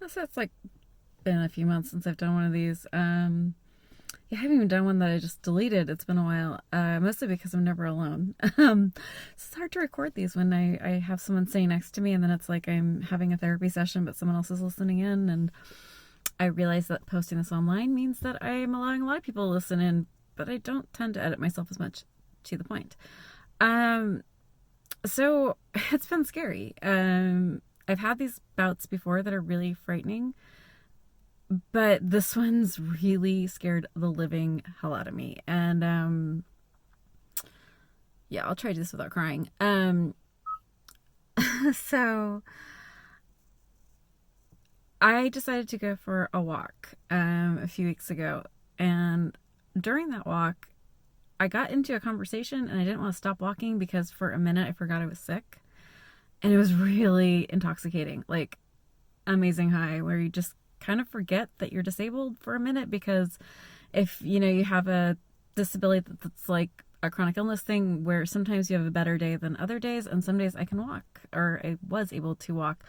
So it's like been a few months since I've done one of these. Yeah, I haven't even done one that I just deleted. It's been a while, mostly because I'm never alone. It's hard to record these when I have someone sitting next to me, and then it's like I'm having a therapy session, but someone else is listening in. And I realize that posting this online means that I'm allowing a lot of people to listen in, but I don't tend to edit myself as much, to the point. Um, so it's been scary. I've had these bouts before that are really frightening, but this one's really scared the living hell out of me. And yeah, I'll try to do this without crying. So I decided to go for a walk a few weeks ago, and during that walk, I got into a conversation, and I didn't want to stop walking because for a minute I forgot I was sick, and it was really intoxicating, like amazing high, where you just kind of forget that you're disabled for a minute, because if you have a disability that's like a chronic illness thing, where sometimes you have a better day than other days, and some days I can walk, or I was able to walk.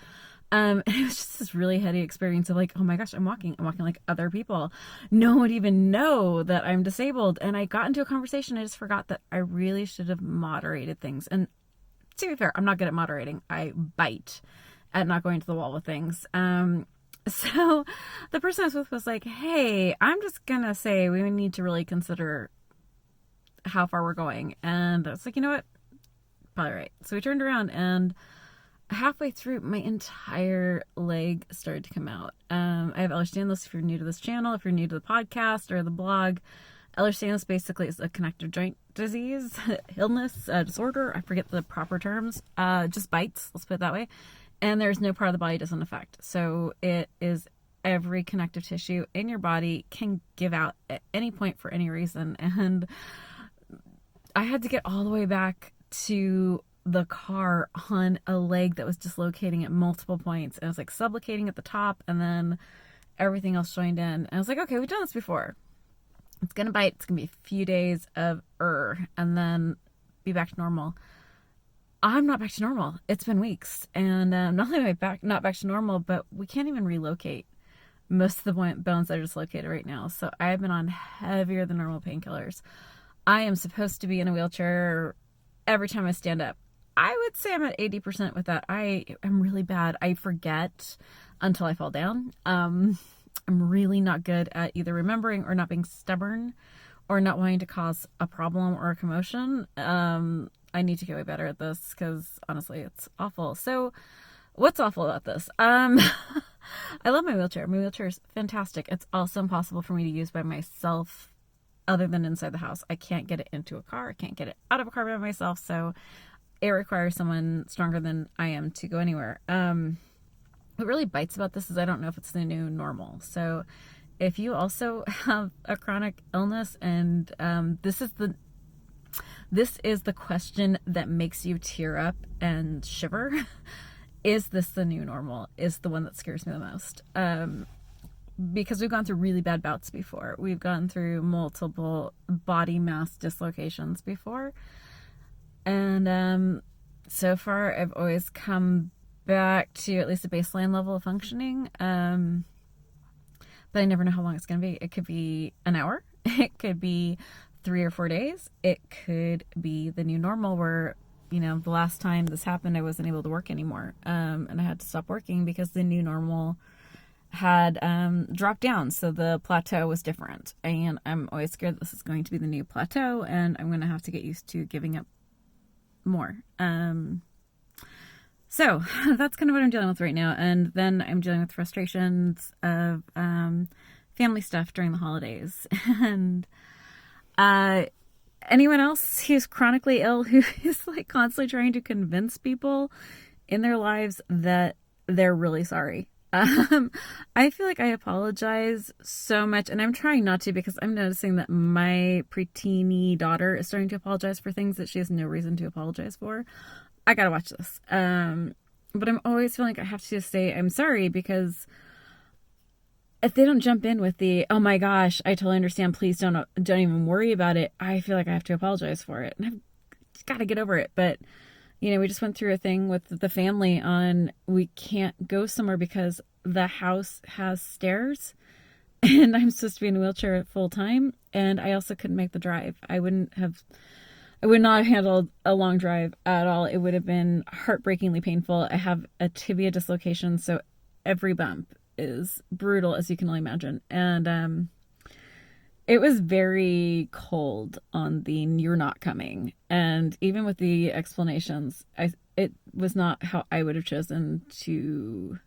And it was just this really heady experience of like, oh my gosh, I'm walking like other people. No one would even know that I'm disabled. And I got into a conversation. I just forgot that I really should have moderated things. And to be fair, I'm not good at moderating. I bite at not going to the wall with things. So the person I was with was like, hey, I'm just going to say we need to really consider how far we're going. And I was like, you know what? Probably right. So we turned around, and halfway through, my entire leg started to come out. I have Ehlers Danlos. If you're new to this channel, if you're new to the podcast or the blog, Ehlers Danlos basically is a connective joint disease, illness, disorder. I forget the proper terms. Just bites, let's put it that way. And there's no part of the body it doesn't affect. So it is every connective tissue in your body can give out at any point for any reason. And I had to get all the way back to the car on a leg that was dislocating at multiple points. And it was like subluxating at the top, and then everything else joined in. And I was like, okay, we've done this before. It's going to bite. It's going to be a few days of and then be back to normal. I'm not back to normal. It's been weeks. And not only am I not back to normal, but we can't even relocate most of the bones that are dislocated right now. So I've been on heavier than normal painkillers. I am supposed to be in a wheelchair every time I stand up. I would say I'm at 80% with that. I am really bad. I forget until I fall down. I'm really not good at either remembering or not being stubborn or not wanting to cause a problem or a commotion. I need to get way better at this, because honestly, it's awful. So what's awful about this? I love my wheelchair. My wheelchair is fantastic. It's also impossible for me to use by myself other than inside the house. I can't get it into a car. I can't get it out of a car by myself. So it requires someone stronger than I am to go anywhere. What really bites about this is I don't know if it's the new normal. So if you also have a chronic illness, and this is the question that makes you tear up and shiver. Is this the new normal? Is the one that scares me the most. Because we've gone through really bad bouts before. We've gone through multiple body mass dislocations before. And so far, I've always come back to at least a baseline level of functioning. But I never know how long it's going to be. It could be an hour. It could be 3 or 4 days. It could be the new normal where, the last time this happened, I wasn't able to work anymore. And I had to stop working because the new normal had dropped down. So the plateau was different. And I'm always scared that this is going to be the new plateau, and I'm going to have to get used to giving up more. So that's kind of what I'm dealing with right now. And then I'm dealing with frustrations of family stuff during the holidays. And anyone else who's chronically ill, who is like constantly trying to convince people in their lives that they're really sorry. I feel like I apologize so much, and I'm trying not to, because I'm noticing that my preteeny daughter is starting to apologize for things that she has no reason to apologize for. I gotta watch this. But I'm always feeling like I have to just say I'm sorry, because if they don't jump in with the, oh my gosh, I totally understand, please don't even worry about it, I feel like I have to apologize for it. And I've got to get over it. But, we just went through a thing with the family on we can't go somewhere because the house has stairs and I'm supposed to be in a wheelchair full time. And I also couldn't make the drive. I would not have handled a long drive at all. It would have been heartbreakingly painful. I have a tibia dislocation, so every bump is brutal, as you can only imagine. And it was very cold on the "you're not coming." And even with the explanations, it was not how I would have chosen to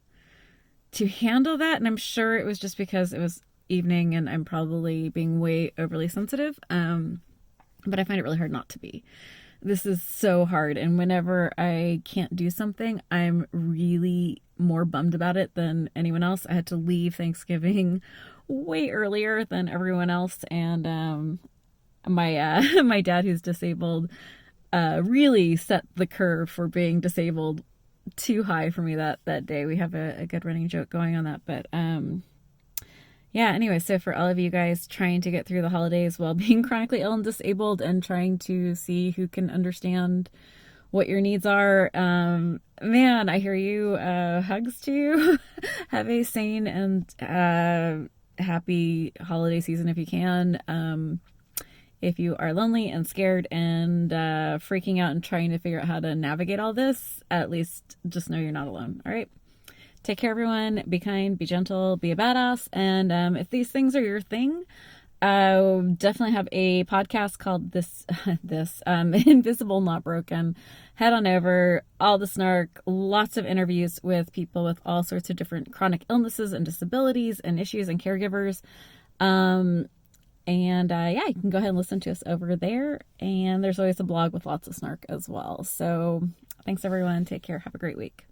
handle that. And I'm sure it was just because it was evening and I'm probably being way overly sensitive. But I find it really hard not to be. This is so hard. And whenever I can't do something, I'm really more bummed about it than anyone else. I had to leave Thanksgiving way earlier than everyone else. And my dad, who's disabled, really set the curve for being disabled too high for me that day. We have a good running joke going on that. But yeah, anyway, so for all of you guys trying to get through the holidays while being chronically ill and disabled and trying to see who can understand what your needs are, man, I hear you. Hugs to you. Have a sane and happy holiday season if you can. If you are lonely and scared and freaking out and trying to figure out how to navigate all this, at least just know you're not alone. All right. Take care, everyone. Be kind, be gentle, be a badass. And if these things are your thing, definitely have a podcast called this Invisible Not Broken. Head on over. All the snark, lots of interviews with people with all sorts of different chronic illnesses and disabilities and issues and caregivers. And yeah, you can go ahead and listen to us over there. And there's always a blog with lots of snark as well. So thanks, everyone. Take care. Have a great week.